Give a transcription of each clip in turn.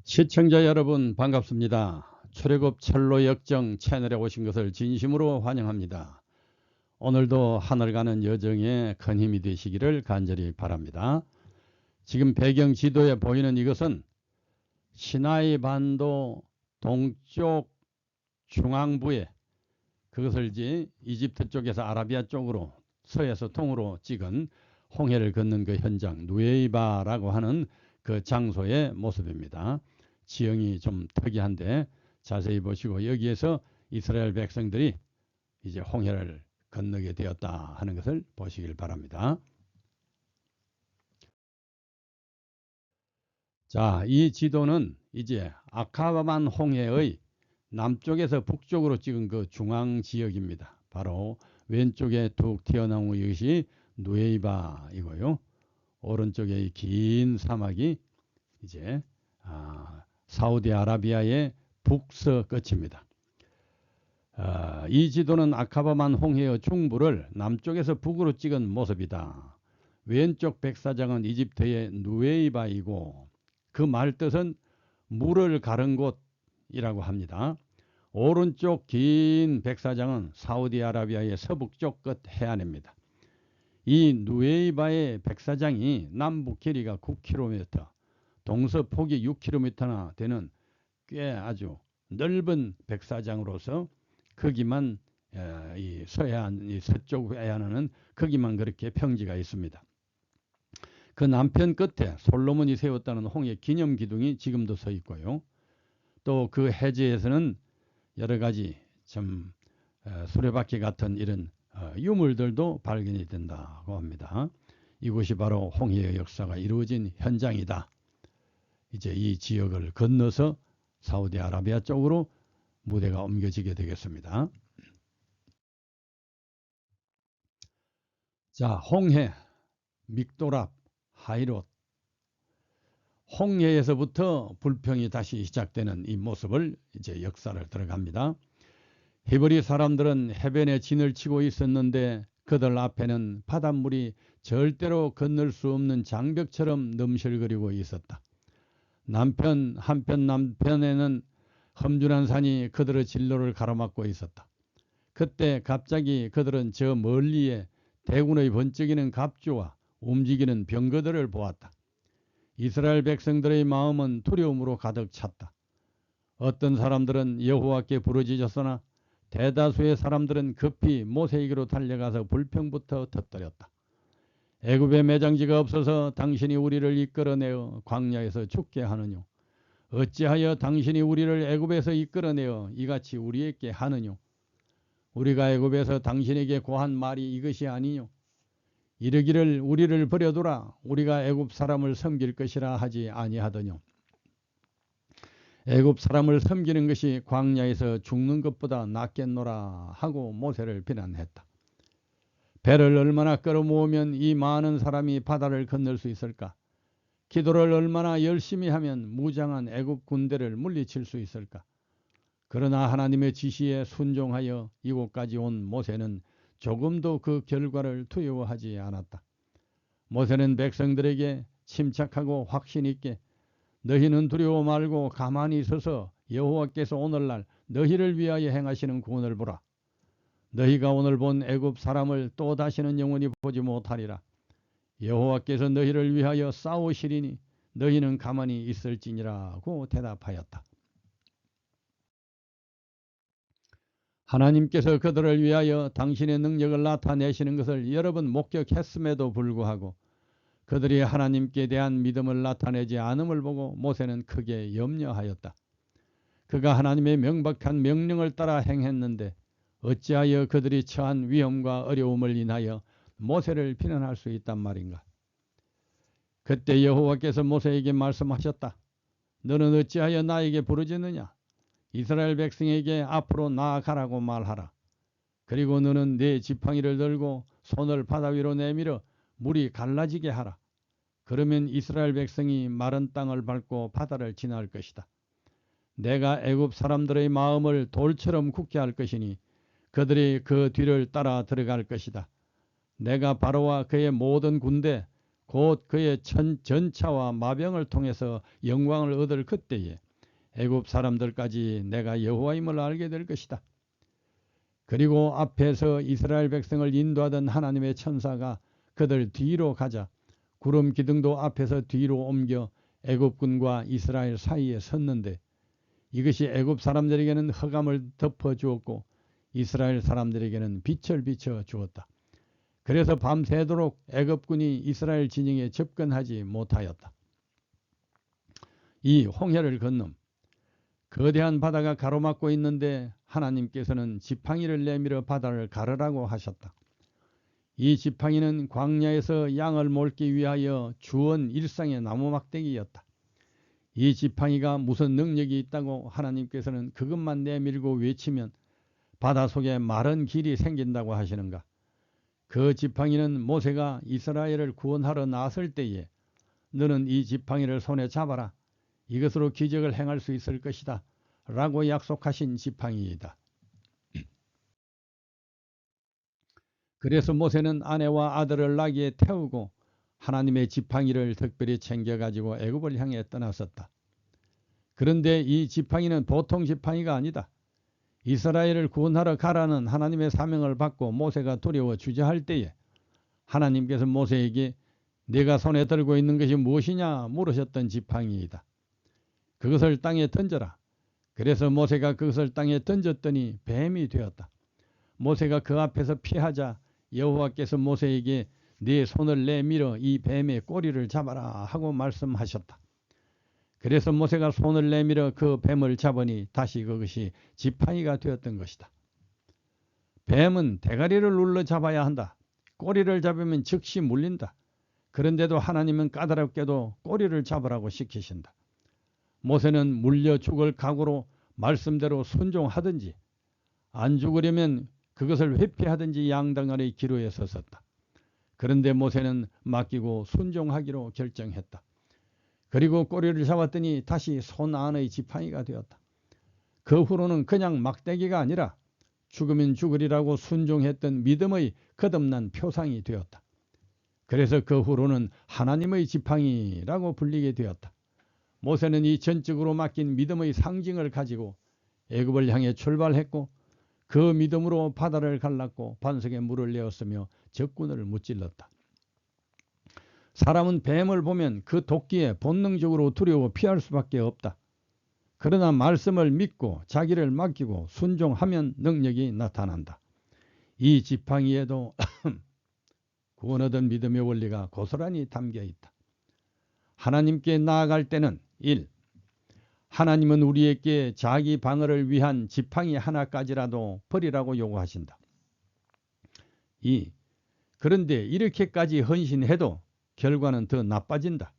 시청자 여러분 반갑습니다. 출애굽 철로 역정 채널에 오신 것을 진심으로 환영합니다. 오늘도 하늘 가는 여정에 큰 힘이 되시기를 간절히 바랍니다. 지금 배경 지도에 보이는 이것은 시나이 반도 동쪽 중앙부에 그것을 이집트 쪽에서 아라비아 쪽으로 서에서 동으로 찍은 홍해를 걷는 그 현장 누에이바라고 하는 그 장소의 모습입니다. 지형이 좀 특이한데 자세히 보시고 여기에서 이스라엘 백성들이 이제 홍해를 건너게 되었다 하는 것을 보시길 바랍니다. 자, 이 지도는 이제 아카바만 홍해의 남쪽에서 북쪽으로 찍은 그 중앙 지역입니다. 바로 왼쪽에 툭 튀어나온 이것이 누에이바이고요. 오른쪽에 이 긴 사막이 이제 사우디아라비아의 북서 끝입니다. 이 지도는 아카바만 홍해의 중부를 남쪽에서 북으로 찍은 모습이다. 왼쪽 백사장은 이집트의 누에이바이고 그 말뜻은 물을 가른 곳이라고 합니다. 오른쪽 긴 백사장은 사우디아라비아의 서북쪽 끝 해안입니다. 이 누에이바의 백사장이 남북 길이가 9km, 동서 폭이 6km나 되는 꽤 아주 넓은 백사장으로서 거기만 이 서해안, 이 서쪽 해안은 거기만 그렇게 평지가 있습니다. 그 남편 끝에 솔로몬이 세웠다는 홍해 기념 기둥이 지금도 서 있고요. 또 그 해저에서는 여러 가지 좀 수레바퀴 같은 이런 유물들도 발견이 된다고 합니다. 이곳이 바로 홍해의 역사가 이루어진 현장이다. 이제 이 지역을 건너서 사우디아라비아 쪽으로 무대가 옮겨지게 되겠습니다. 자, 홍해, 믹도랍, 하이롯. 홍해에서부터 불평이 다시 시작되는 이 모습을 이제 역사를 들어갑니다. 히브리 사람들은 해변에 진을 치고 있었는데 그들 앞에는 바닷물이 절대로 건널 수 없는 장벽처럼 넘실거리고 있었다. 한편 남편에는 험준한 산이 그들의 진로를 가로막고 있었다. 그때 갑자기 그들은 저 멀리에 대군의 번쩍이는 갑주와 움직이는 병거들을 보았다. 이스라엘 백성들의 마음은 두려움으로 가득 찼다. 어떤 사람들은 여호와께 부르짖었으나 대다수의 사람들은 급히 모세에게로 달려가서 불평부터 터뜨렸다. 애굽에 매장지가 없어서 당신이 우리를 이끌어내어 광야에서 죽게 하느뇨. 어찌하여 당신이 우리를 애굽에서 이끌어내어 이같이 우리에게 하느뇨. 우리가 애굽에서 당신에게 고한 말이 이것이 아니뇨. 이르기를 우리를 버려두라. 우리가 애굽 사람을 섬길 것이라 하지 아니하더뇨. 애굽 사람을 섬기는 것이 광야에서 죽는 것보다 낫겠노라 하고 모세를 비난했다. 배를 얼마나 끌어모으면 이 많은 사람이 바다를 건널 수 있을까? 기도를 얼마나 열심히 하면 무장한 애굽 군대를 물리칠 수 있을까? 그러나 하나님의 지시에 순종하여 이곳까지 온 모세는 조금도 그 결과를 두려워하지 않았다. 모세는 백성들에게 침착하고 확신 있게 너희는 두려워 말고 가만히 있어서 여호와께서 오늘날 너희를 위하여 행하시는 구원을 보라. 너희가 오늘 본 애굽 사람을 또 다시는 영원히 보지 못하리라. 여호와께서 너희를 위하여 싸우시리니 너희는 가만히 있을지니라고 대답하였다. 하나님께서 그들을 위하여 당신의 능력을 나타내시는 것을 여러 번 목격했음에도 불구하고 그들이 하나님께 대한 믿음을 나타내지 않음을 보고 모세는 크게 염려하였다. 그가 하나님의 명백한 명령을 따라 행했는데 어찌하여 그들이 처한 위험과 어려움을 인하여 모세를 비난할 수 있단 말인가. 그때 여호와께서 모세에게 말씀하셨다. 너는 어찌하여 나에게 부르짖느냐. 이스라엘 백성에게 앞으로 나아가라고 말하라. 그리고 너는 네 지팡이를 들고 손을 바다 위로 내밀어 물이 갈라지게 하라. 그러면 이스라엘 백성이 마른 땅을 밟고 바다를 지나갈 것이다. 내가 애굽 사람들의 마음을 돌처럼 굳게 할 것이니 그들이 그 뒤를 따라 들어갈 것이다. 내가 바로와 그의 모든 군대 곧 그의 전차와 마병을 통해서 영광을 얻을 그때에 애굽 사람들까지 내가 여호와임을 알게 될 것이다. 그리고 앞에서 이스라엘 백성을 인도하던 하나님의 천사가 그들 뒤로 가자 구름 기둥도 앞에서 뒤로 옮겨 애굽군과 이스라엘 사이에 섰는데 이것이 애굽 사람들에게는 흑암을 덮어 주었고 이스라엘 사람들에게는 빛을 비춰 주었다. 그래서 밤새도록 애굽군이 이스라엘 진영에 접근하지 못하였다. 이 홍해를 건넌 거대한 바다가 가로막고 있는데 하나님께서는 지팡이를 내밀어 바다를 가르라고 하셨다. 이 지팡이는 광야에서 양을 몰기 위하여 주원 일상의 나무 막대기였다. 이 지팡이가 무슨 능력이 있다고 하나님께서는 그것만 내밀고 외치면 바다 속에 마른 길이 생긴다고 하시는가? 그 지팡이는 모세가 이스라엘을 구원하러 나설 때에 너는 이 지팡이를 손에 잡아라. 이것으로 기적을 행할 수 있을 것이다. 라고 약속하신 지팡이이다. 그래서 모세는 아내와 아들을 나귀에 태우고 하나님의 지팡이를 특별히 챙겨가지고 애굽을 향해 떠났었다. 그런데 이 지팡이는 보통 지팡이가 아니다. 이스라엘을 구원하러 가라는 하나님의 사명을 받고 모세가 두려워 주저할 때에 하나님께서 모세에게 네가 손에 들고 있는 것이 무엇이냐 물으셨던 지팡이이다. 그것을 땅에 던져라. 그래서 모세가 그것을 땅에 던졌더니 뱀이 되었다. 모세가 그 앞에서 피하자 여호와께서 모세에게 네 손을 내밀어 이 뱀의 꼬리를 잡아라 하고 말씀하셨다. 그래서 모세가 손을 내밀어 그 뱀을 잡으니 다시 그것이 지팡이가 되었던 것이다. 뱀은 대가리를 눌러 잡아야 한다. 꼬리를 잡으면 즉시 물린다. 그런데도 하나님은 까다롭게도 꼬리를 잡으라고 시키신다. 모세는 물려 죽을 각오로 말씀대로 순종하든지 안 죽으려면 그것을 회피하든지 양당간의 기로에 섰었다. 그런데 모세는 맡기고 순종하기로 결정했다. 그리고 꼬리를 잡았더니 다시 손 안의 지팡이가 되었다. 그 후로는 그냥 막대기가 아니라 죽으면 죽으리라고 순종했던 믿음의 거듭난 표상이 되었다. 그래서 그 후로는 하나님의 지팡이라고 불리게 되었다. 모세는 이 전적으로 맡긴 믿음의 상징을 가지고 애굽을 향해 출발했고 그 믿음으로 바다를 갈랐고 반석에 물을 내었으며 적군을 무찔렀다. 사람은 뱀을 보면 그 도끼에 본능적으로 두려워 피할 수밖에 없다. 그러나 말씀을 믿고 자기를 맡기고 순종하면 능력이 나타난다. 이 지팡이에도 구원 얻은 믿음의 원리가 고스란히 담겨 있다. 하나님께 나아갈 때는 1. 하나님은 우리에게 자기 방어를 위한 지팡이 하나까지라도 버리라고 요구하신다. 2. 그런데 이렇게까지 헌신해도 결과는 더 나빠진다.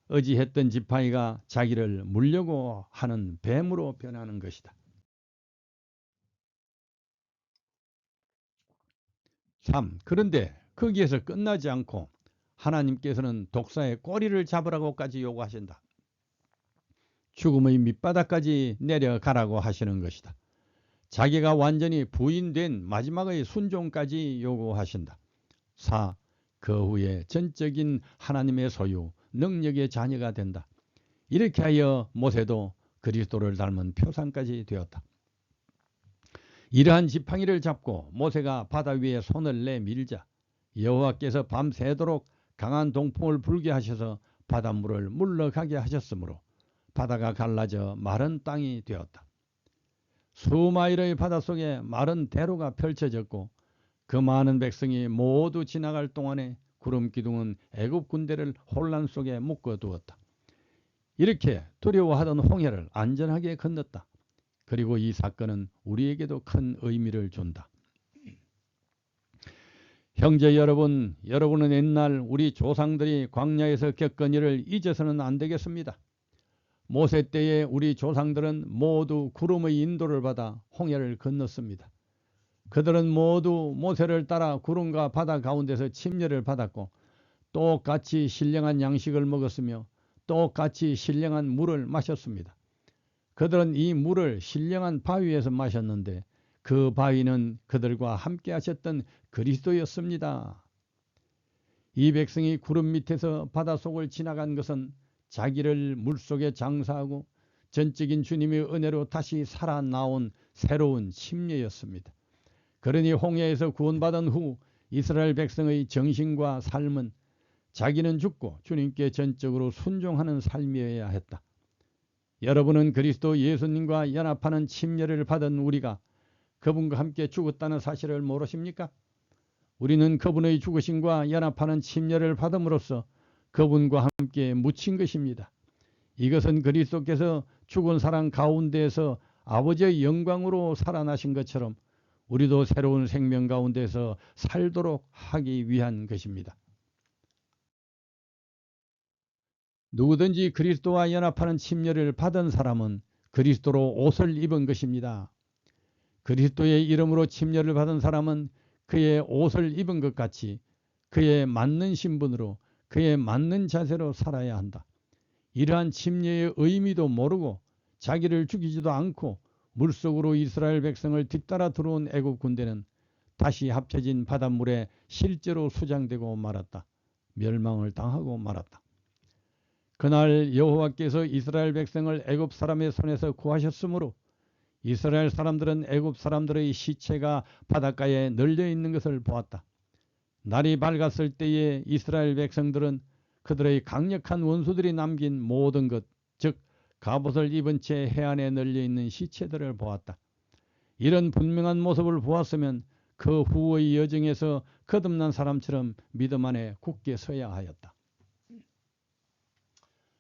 의지했던 지팡이가 자기를 물려고 하는 뱀으로 변하는 것이다. 3. 그런데 거기에서 끝나지 않고 하나님께서는 독사의 꼬리를 잡으라고까지 요구하신다. 죽음의 밑바닥까지 내려가라고 하시는 것이다. 자기가 완전히 부인된 마지막의 순종까지 요구하신다. 4. 그 후에 전적인 하나님의 소유, 능력의 자녀가 된다. 이렇게 하여 모세도 그리스도를 닮은 표상까지 되었다. 이러한 지팡이를 잡고 모세가 바다 위에 손을 내밀자 여호와께서 밤새도록 강한 동풍을 불게 하셔서 바닷물을 물러가게 하셨으므로 바다가 갈라져 마른 땅이 되었다. 수마일의 바닷속에 마른 대로가 펼쳐졌고 그 많은 백성이 모두 지나갈 동안에 구름 기둥은 애굽 군대를 혼란 속에 묶어두었다. 이렇게 두려워하던 홍해를 안전하게 건넜다. 그리고 이 사건은 우리에게도 큰 의미를 준다. 형제 여러분, 여러분은 옛날 우리 조상들이 광야에서 겪은 일을 잊어서는 안 되겠습니다. 모세 때에 우리 조상들은 모두 구름의 인도를 받아 홍해를 건넜습니다. 그들은 모두 모세를 따라 구름과 바다 가운데서 침례를 받았고 똑같이 신령한 양식을 먹었으며 똑같이 신령한 물을 마셨습니다. 그들은 이 물을 신령한 바위에서 마셨는데 그 바위는 그들과 함께 하셨던 그리스도였습니다. 이 백성이 구름 밑에서 바닷속을 지나간 것은 자기를 물속에 장사하고 전적인 주님의 은혜로 다시 살아나온 새로운 심려였습니다. 그러니 홍해에서 구원받은 후 이스라엘 백성의 정신과 삶은 자기는 죽고 주님께 전적으로 순종하는 삶이어야 했다. 여러분은 그리스도 예수님과 연합하는 침례를 받은 우리가 그분과 함께 죽었다는 사실을 모르십니까? 우리는 그분의 죽으심과 연합하는 침례를 받음으로써 그분과 함께 묻힌 것입니다. 이것은 그리스도께서 죽은 사람 가운데에서 아버지의 영광으로 살아나신 것처럼 우리도 새로운 생명 가운데서 살도록 하기 위한 것입니다. 누구든지 그리스도와 연합하는 침례를 받은 사람은 그리스도로 옷을 입은 것입니다. 그리스도의 이름으로 침례를 받은 사람은 그의 옷을 입은 것 같이 그에 맞는 신분으로 그에 맞는 자세로 살아야 한다. 이러한 침례의 의미도 모르고 자기를 죽이지도 않고 물속으로 이스라엘 백성을 뒤따라 들어온 애국 군대는 다시 합쳐진 바닷물에 실제로 수장되고 말았다. 멸망을 당하고 말았다. 그날 여호와께서 이스라엘 백성을 애굽 사람의 손에서 구하셨으므로 이스라엘 사람들은 애굽 사람들의 시체가 바닷가에 널려 있는 것을 보았다. 날이 밝았을 때에 이스라엘 백성들은 그들의 강력한 원수들이 남긴 모든 것, 즉 갑옷을 입은 채 해안에 널려 있는 시체들을 보았다. 이런 분명한 모습을 보았으면 그 후의 여정에서 거듭난 사람처럼 믿음 안에 굳게 서야 하였다.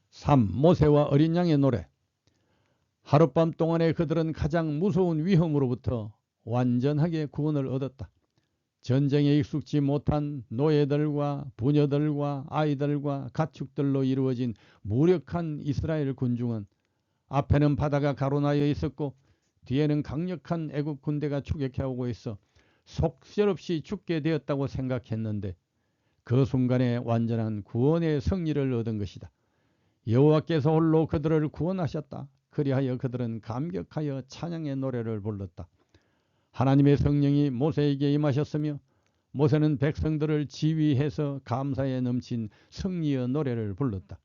3. 모세와 어린 양의 노래. 하룻밤 동안에 그들은 가장 무서운 위험으로부터 완전하게 구원을 얻었다. 전쟁에 익숙지 못한 노예들과 부녀들과 아이들과 가축들로 이루어진 무력한 이스라엘 군중은 앞에는 바다가 가로나여 있었고 뒤에는 강력한 애굽 군대가 추격해오고 있어 속절없이 죽게 되었다고 생각했는데 그 순간에 완전한 구원의 승리를 얻은 것이다. 여호와께서 홀로 그들을 구원하셨다. 그리하여 그들은 감격하여 찬양의 노래를 불렀다. 하나님의 성령이 모세에게 임하셨으며 모세는 백성들을 지휘해서 감사에 넘친 승리의 노래를 불렀다.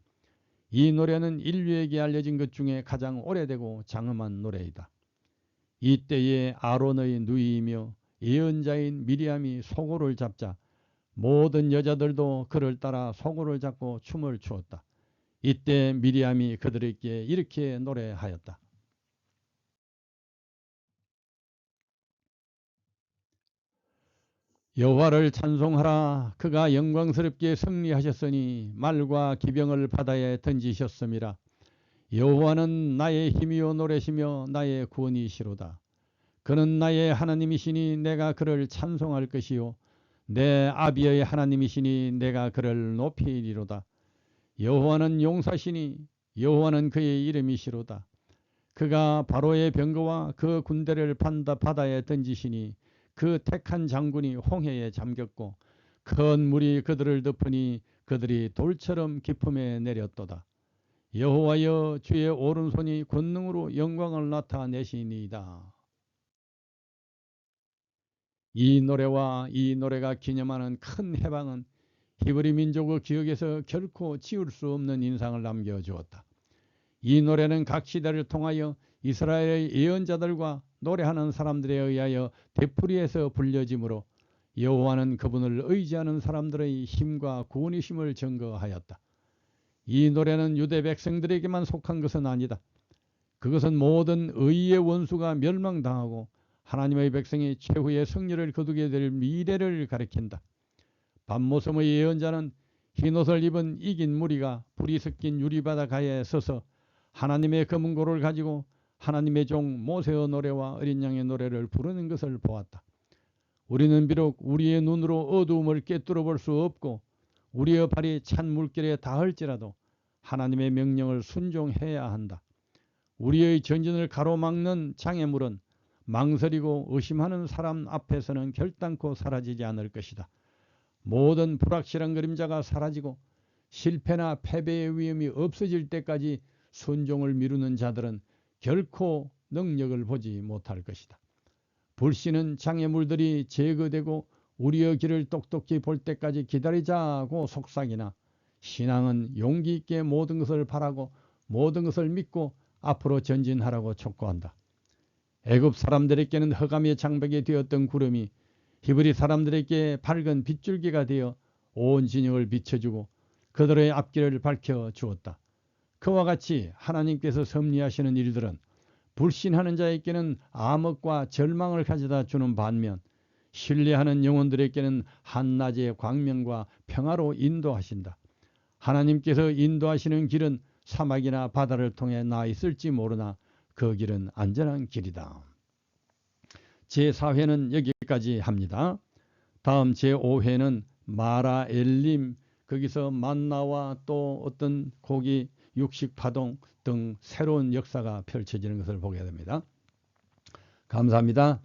이 노래는 인류에게 알려진 것 중에 가장 오래되고 장엄한 노래이다. 이때에 아론의 누이이며 예언자인 미리암이 소고를 잡자 모든 여자들도 그를 따라 소고를 잡고 춤을 추었다. 이때 미리암이 그들에게 이렇게 노래하였다. 여호와를 찬송하라. 그가 영광스럽게 승리하셨으니 말과 기병을 바다에 던지셨음이라. 여호와는 나의 힘이요 노래시며 나의 구원이시로다. 그는 나의 하나님이시니 내가 그를 찬송할 것이요 내 아비의 하나님이시니 내가 그를 높이리로다. 여호와는 용사시니 여호와는 그의 이름이시로다. 그가 바로의 병거와 그 군대를 바다에 던지시니 그 택한 장군이 홍해에 잠겼고 큰 물이 그들을 덮으니 그들이 돌처럼 깊음에 내렸도다. 여호와여 주의 오른손이 권능으로 영광을 나타내시니이다. 이 노래와 이 노래가 기념하는 큰 해방은 히브리 민족의 기억에서 결코 지울 수 없는 인상을 남겨주었다. 이 노래는 각 시대를 통하여 이스라엘의 예언자들과 노래하는 사람들에 의하여 되풀이해서 불려지므로 여호와는 그분을 의지하는 사람들의 힘과 구원이심을 증거하였다. 이 노래는 유대 백성들에게만 속한 것은 아니다. 그것은 모든 의의 원수가 멸망당하고 하나님의 백성이 최후의 승리를 거두게 될 미래를 가리킨다. 밤모섬의 예언자는 흰옷을 입은 이긴 무리가 불이 섞인 유리바다가에 서서 하나님의 검은고를 가지고 하나님의 종 모세의 노래와 어린 양의 노래를 부르는 것을 보았다. 우리는 비록 우리의 눈으로 어두움을 꿰뚫어 볼 수 없고 우리의 발이 찬 물결에 닿을지라도 하나님의 명령을 순종해야 한다. 우리의 전진을 가로막는 장애물은 망설이고 의심하는 사람 앞에서는 결단코 사라지지 않을 것이다. 모든 불확실한 그림자가 사라지고 실패나 패배의 위험이 없어질 때까지 순종을 미루는 자들은 결코 능력을 보지 못할 것이다. 불씨는 장애물들이 제거되고 우리의 길을 똑똑히 볼 때까지 기다리자고 속삭이나 신앙은 용기 있게 모든 것을 바라고 모든 것을 믿고 앞으로 전진하라고 촉구한다. 애굽 사람들에게는 흑암의 장벽이 되었던 구름이 히브리 사람들에게 밝은 빗줄기가 되어 온 진영을 비춰주고 그들의 앞길을 밝혀주었다. 그와 같이 하나님께서 섭리하시는 일들은 불신하는 자에게는 암흑과 절망을 가져다 주는 반면 신뢰하는 영혼들에게는 한낮의 광명과 평화로 인도하신다. 하나님께서 인도하시는 길은 사막이나 바다를 통해 나 있을지 모르나 그 길은 안전한 길이다. 제4회는 여기까지 합니다. 다음 제5회는 마라 엘림, 거기서 만나와 또 어떤 고기, 육식 파동 등 새로운 역사가 펼쳐지는 것을 보게 됩니다. 감사합니다.